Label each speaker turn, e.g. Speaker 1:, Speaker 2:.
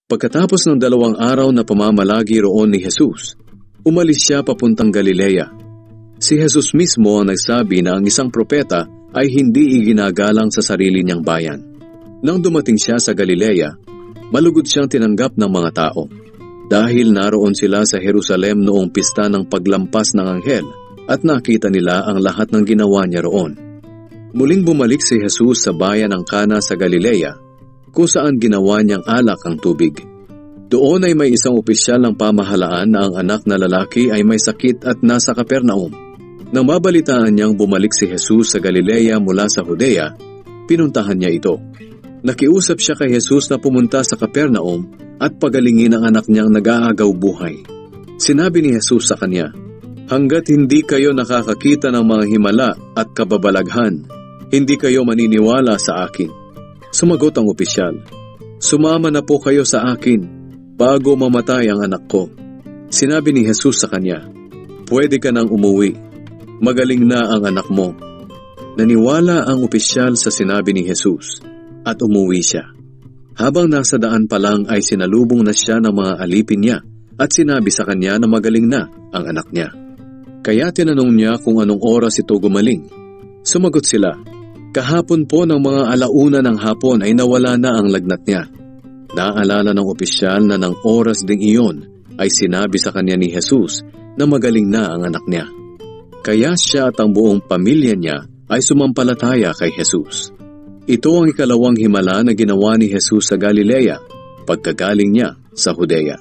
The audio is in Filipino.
Speaker 1: Pagkatapos ng 2 araw na pamamalagi roon ni Jesus, umalis siya papuntang Galilea. Si Jesus mismo ang nagsabi na ang isang propeta ay hindi iginagalang sa sarili niyang bayan. Nang dumating siya sa Galilea, malugod siyang tinanggap ng mga tao. Dahil naroon sila sa Jerusalem noong pista ng paglampas ng anghel at nakita nila ang lahat ng ginawa niya roon. Muling bumalik si Jesus sa bayan ng Cana sa Galilea, kung saan ginawa niyang alak ang tubig. Doon ay may isang opisyal ng pamahalaan na ang anak na lalaki ay may sakit at nasa Capernaum. Nang mabalitaan niyang bumalik si Jesus sa Galilea mula sa Judea, pinuntahan niya ito. Nakiusap siya kay Jesus na pumunta sa Capernaum at pagalingin ang anak niyang nag-aagaw buhay. Sinabi ni Jesus sa kanya, "Hanggat hindi kayo nakakakita ng mga himala at kababalaghan, hindi kayo maniniwala sa akin." Sumagot ang opisyal, "Sumama na po kayo sa akin bago mamatay ang anak ko." Sinabi ni Jesus sa kanya, "Pwede ka nang umuwi. Magaling na ang anak mo." Naniwala ang opisyal sa sinabi ni Jesus at umuwi siya. Habang nasa daan pa lang ay sinalubong na siya ng mga alipin niya at sinabi sa kanya na magaling na ang anak niya. Kaya tinanong niya kung anong oras ito gumaling. Sumagot sila, "Kahapon po ng mga 1:00 ng hapon ay nawala na ang lagnat niya." Naalala ng opisyal na ng oras ding iyon ay sinabi sa kanya ni Jesus na magaling na ang anak niya. Kaya siya at ang buong pamilya niya ay sumampalataya kay Jesus. Ito ang ikalawang himala na ginawa ni Jesus sa Galilea, pagkagaling niya sa Judea.